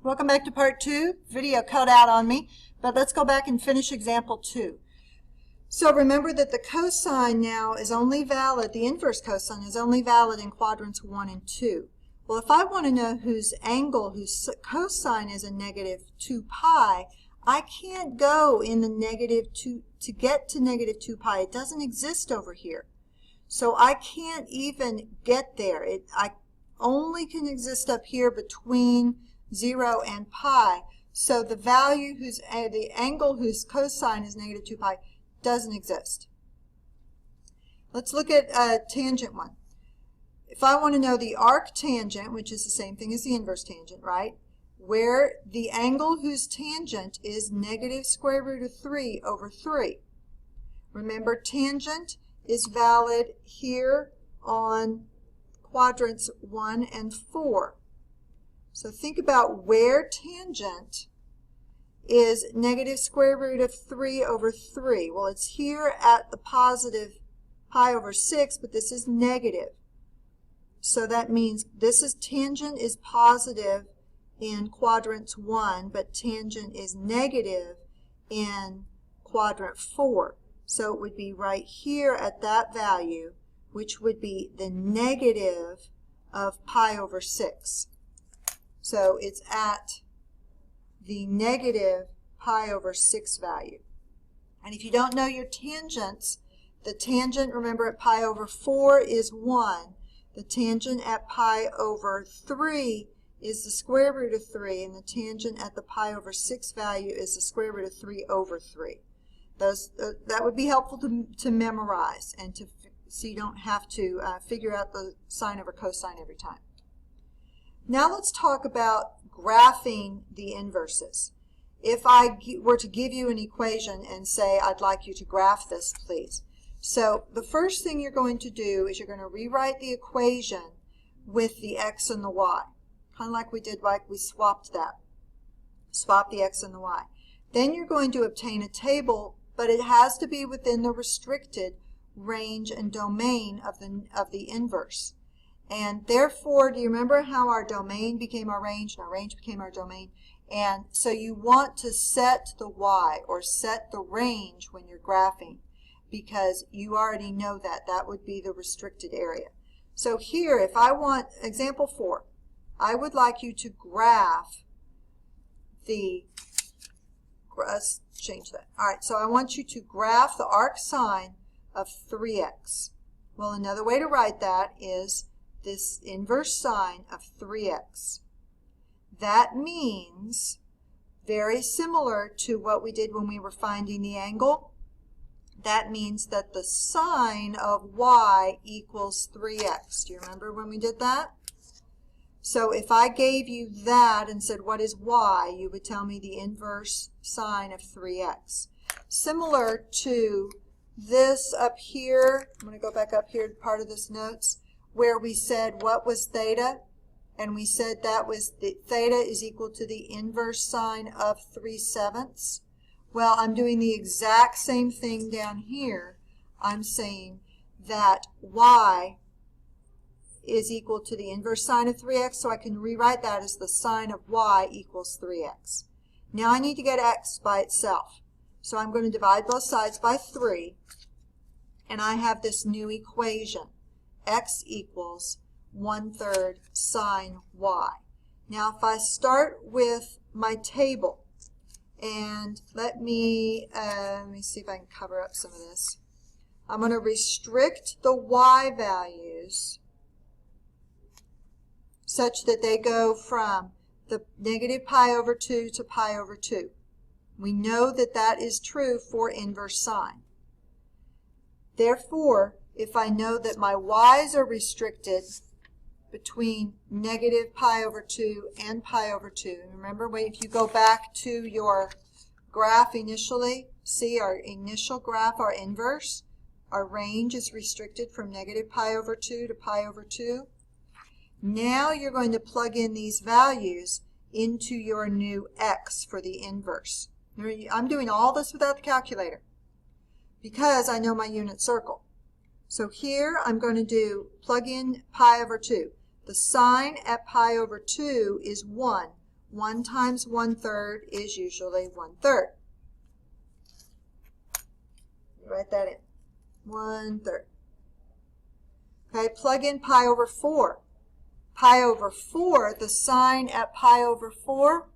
Welcome back to part 2. Video cut out on me, but let's go back and finish example 2. So remember that the cosine now is only valid, the inverse cosine is only valid in quadrants 1 and 2. Well, if I want to know whose angle, whose cosine is a negative 2 pi, I can't go in the negative 2 to get to negative 2 pi. It doesn't exist over here. So I can't even get there. I only can exist up here between 0 and pi. So the value the angle whose cosine is negative 2 pi doesn't exist. Let's look at a tangent one. If I want to know the arc tangent, which is the same thing as the inverse tangent, right? Where the angle whose tangent is negative square root of 3 over 3. Remember, tangent is valid here on quadrants 1 and 4. So think about where tangent is negative square root of 3 over 3. Well, it's here at the positive pi over 6, but this is negative. So that means this is tangent is positive in quadrant 1, but tangent is negative in quadrant 4. So it would be right here at that value, which would be the negative of pi over 6. So it's at the negative pi over 6 value. And if you don't know your tangents, the tangent, remember, at pi over 4 is 1. The tangent at pi over 3 is the square root of 3, and the tangent at the pi over 6 value is the square root of 3 over 3. That would be helpful to memorize, and so you don't have to figure out the sine over cosine every time. Now let's talk about graphing the inverses. If I were to give you an equation and say, I'd like you to graph this, please. So the first thing you're going to do is you're going to rewrite the equation with the x and the y. Kind of like we did, like we swapped that. Swap the x and the y. Then you're going to obtain a table, but it has to be within the restricted range and domain of the inverse. And therefore, do you remember how our domain became our range and our range became our domain? And so you want to set the y or set the range when you're graphing, because you already know that. That would be the restricted area. So here, if I want, example 4, I would like you to graph let's change that. All right, so I want you to graph the arc sine of 3x. Well, another way to write that is this inverse sine of 3x. That means, very similar to what we did when we were finding the angle, that means that the sine of y equals 3x. Do you remember when we did that? So if I gave you that and said, what is y? You would tell me the inverse sine of 3x. Similar to this up here, I'm going to go back up here to part of this notes, where we said what was theta, and we said that was the theta is equal to the inverse sine of 3/7. Well, I'm doing the exact same thing down here. I'm saying that y is equal to the inverse sine of 3x, so I can rewrite that as the sine of y equals 3x. Now I need to get x by itself. So I'm going to divide both sides by 3, and I have this new equation. X equals 1/3 sine y. Now if I start with my table, and let me see if I can cover up some of this. I'm going to restrict the y values such that they go from the negative pi over 2 to pi over 2. We know that that is true for inverse sine. Therefore, if I know that my y's are restricted between negative pi over 2 and pi over 2, and remember, if you go back to your graph initially, see our initial graph, our inverse, our range is restricted from negative pi over 2 to pi over 2. Now you're going to plug in these values into your new x for the inverse. I'm doing all this without the calculator because I know my unit circle. So here I'm going to plug in pi over 2. The sine at pi over 2 is 1. 1 times 1/3 is usually 1/3. Write that in. 1/3. Okay, plug in pi over 4. Pi over 4, the sine at pi over 4.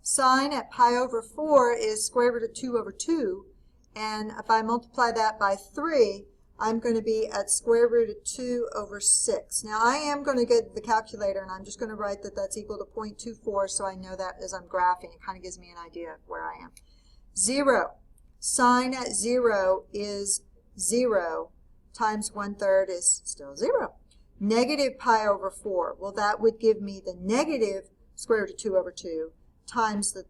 Sine at pi over 4 is square root of 2 over 2. And if I multiply that by 3, I'm going to be at square root of 2 over 6. Now I am going to get the calculator, and I'm just going to write that that's equal to 0.24, so I know that as I'm graphing. It kind of gives me an idea of where I am. 0. Sine at 0 is 0 times 1/3 is still 0. Negative pi over 4. Well, that would give me the negative square root of 2 over 2 times the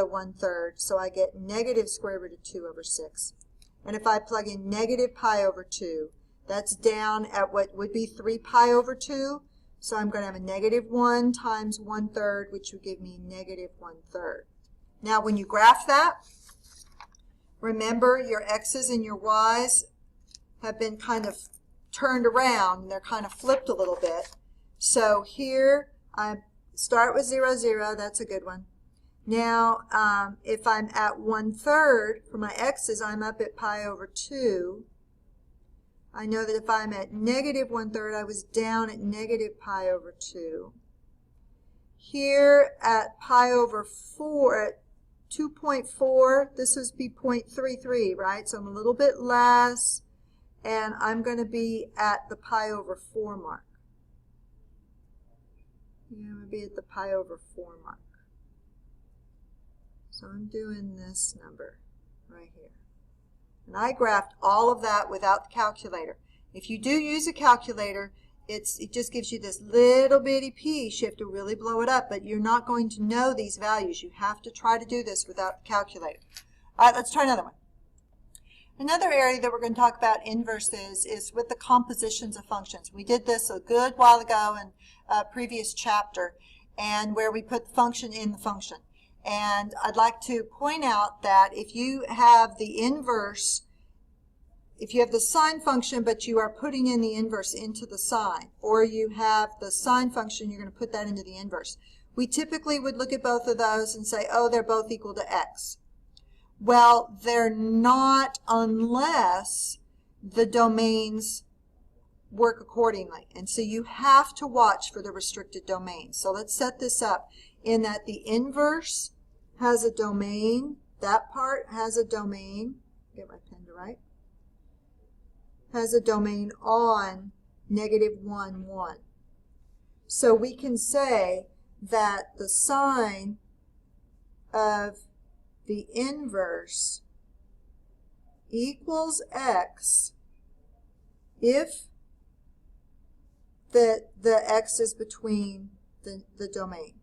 1/3. So I get negative square root of 2 over 6. And if I plug in negative pi over 2, that's down at what would be 3 pi over 2. So I'm going to have a negative 1 times 1/3, which would give me negative 1/3. Now when you graph that, remember your x's and your y's have been kind of turned around. They're kind of flipped a little bit. So here I start with 0, 0. That's a good one. Now, if I'm at 1/3 for my x's, I'm up at pi over 2. I know that if I'm at negative 1/3, I was down at negative pi over 2. Here at pi over 4, at 2.4, this would be 0.33, right? So I'm a little bit less, and I'm going to be at the pi over 4 mark. Yeah, I'm going to be at the pi over 4 mark. So I'm doing this number right here. And I graphed all of that without the calculator. If you do use a calculator, it just gives you this little bitty piece. You have to really blow it up, but you're not going to know these values. You have to try to do this without the calculator. All right, let's try another one. Another area that we're going to talk about inverses is with the compositions of functions. We did this a good while ago in a previous chapter, and where we put the function in the function. And I'd like to point out that if you have the inverse, if you have the sine function but you are putting in the inverse into the sine, or you have the sine function, you're going to put that into the inverse. We typically would look at both of those and say, oh, they're both equal to x. Well, they're not unless the domains work accordingly. And so you have to watch for the restricted domain. So let's set this up in that the inverse has a domain. That part has a domain. Get my pen to write. Has a domain on negative 1, 1. So we can say that the sine of the inverse equals x if the x is between the domain.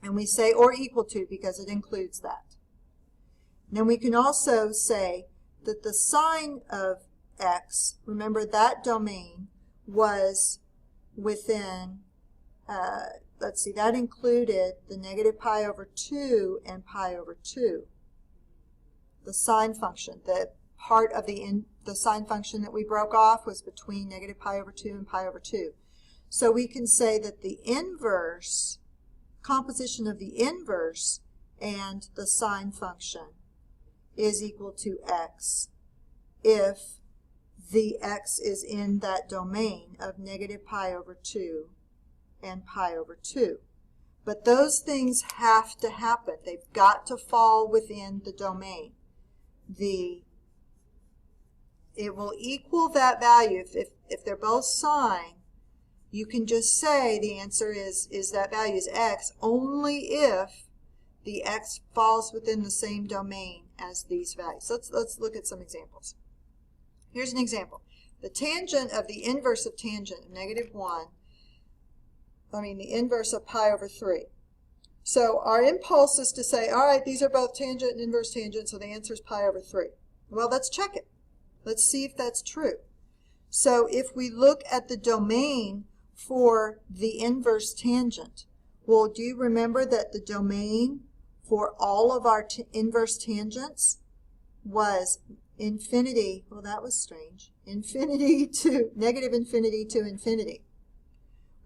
And we say or equal to because it includes that. And then we can also say that the sine of x, remember that domain was within, let's see, that included the negative pi over 2 and pi over 2. The sine function, the part of the sine function that we broke off was between negative pi over 2 and pi over 2. So we can say that the inverse, composition of the inverse and the sine function is equal to x if the x is in that domain of negative pi over 2 and pi over 2. But those things have to happen. They've got to fall within the domain. It will equal that value. If they're both sine, you can just say the answer is that value is x only if the x falls within the same domain as these values. Let's look at some examples. Here's an example. The tangent of the inverse of tangent of negative 1, the inverse of pi over 3. So our impulse is to say, all right, these are both tangent and inverse tangent, so the answer is pi over 3. Well, let's check it. Let's see if that's true. So if we look at the domain for the inverse tangent, well, do you remember that the domain for all of our inverse tangents was infinity? Well, that was strange. Infinity to negative infinity to infinity.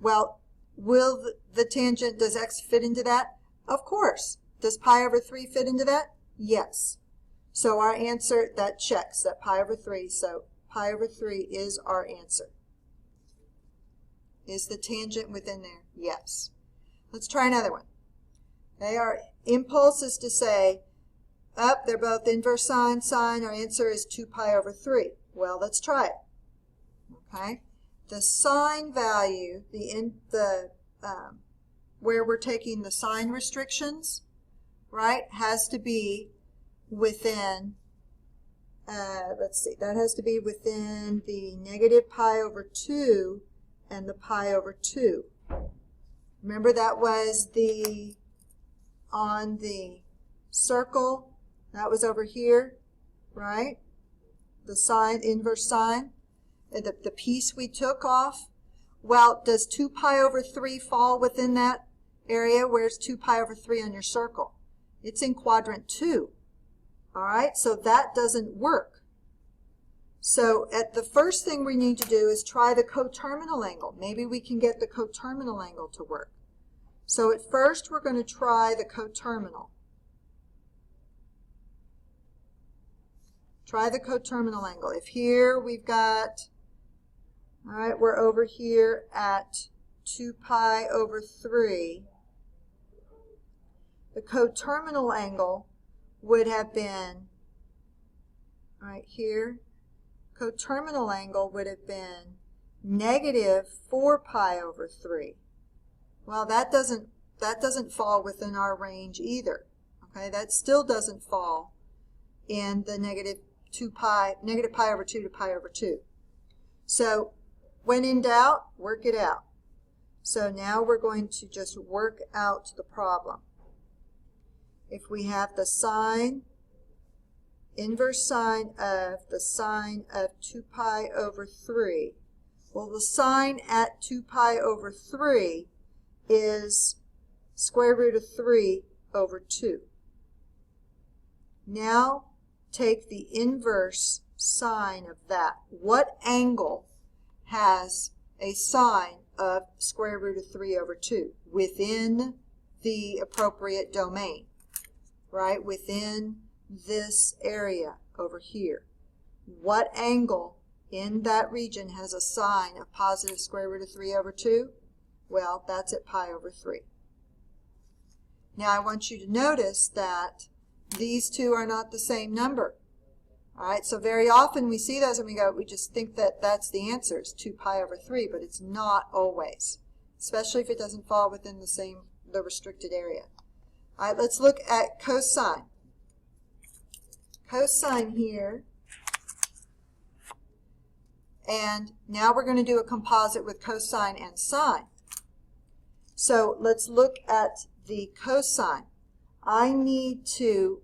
Well, will the tangent, does x fit into that? Of course. Does pi over 3 fit into that? Yes. So our answer, that checks, that pi over 3. So pi over 3 is our answer. Is the tangent within there? Yes. Let's try another one. Okay, our impulse is to say, they're both inverse sine, sine. Our answer is 2 pi over 3. Well, let's try it. Okay. The sine value, where we're taking the sine restrictions, right, has to be within, let's see, that has to be within the negative pi over 2 and the pi over 2. Remember that was on the circle, that was over here, right? The sine, inverse sine, the piece we took off. Well, does 2 pi over 3 fall within that area? Where's 2 pi over 3 on your circle? It's in quadrant 2. All right, so that doesn't work. So the first thing we need to do is try the coterminal angle. Maybe we can get the coterminal angle to work. So at first we're going to try the coterminal. Try the coterminal angle. If here we've got, all right, we're over here at 2 pi over 3. The coterminal angle would have been, right here, coterminal angle would have been negative 4 pi over 3. Well, that doesn't fall within our range either. Okay, that still doesn't fall in the negative pi over 2 to pi over 2. So when in doubt, work it out. So now we're going to just work out the problem. If we have the sine, inverse sine of the sine of 2 pi over 3, well, the sine at 2 pi over 3 is square root of 3 over 2. Now take the inverse sine of that. What angle has a sine of square root of 3 over 2 within the appropriate domain, right? Within this area over here. What angle in that region has a sine of positive square root of 3 over 2? Well, that's at pi over 3. Now I want you to notice that these two are not the same number. All right, so very often we see those and we just think that that's the answer, it's 2 pi over 3, but it's not always, especially if it doesn't fall within the restricted area. All right, let's look at cosine. Cosine here, and now we're going to do a composite with cosine and sine. So let's look at the cosine. I need to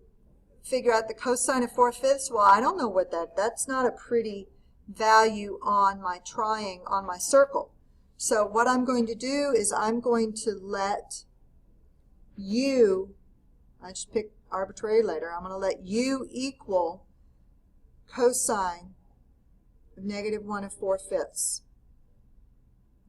figure out the cosine of 4/5. Well, I don't know what that's not a pretty value on my triangle, on my circle. So what I'm going to do is I'm going to let u, I just picked arbitrary letter, I'm going to let u equal cosine of -1 of 4/5.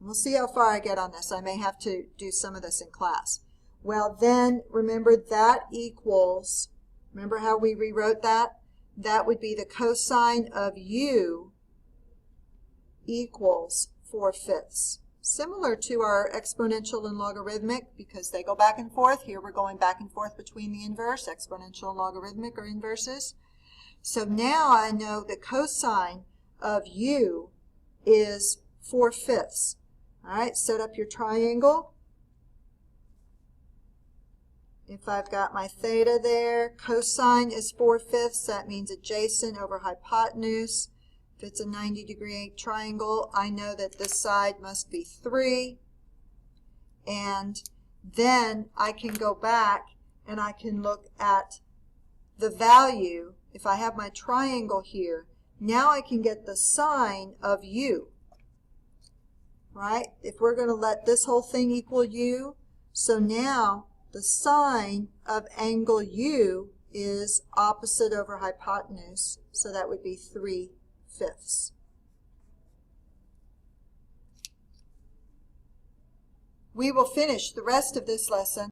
We'll see how far I get on this. I may have to do some of this in class. Well, then remember that equals, remember how we rewrote that? That would be the cosine of u equals 4/5. Similar to our exponential and logarithmic, because they go back and forth. Here we're going back and forth between the inverse. Exponential and logarithmic are inverses. So now I know the cosine of u is 4/5. All right, set up your triangle. If I've got my theta there, cosine is 4/5. That means adjacent over hypotenuse. If it's a 90-degree triangle, I know that this side must be 3. And then I can go back and I can look at the value. If I have my triangle here, now I can get the sine of u. Right? If we're going to let this whole thing equal u, so now the sine of angle u is opposite over hypotenuse, so that would be 3/5. we will finish the rest of this lesson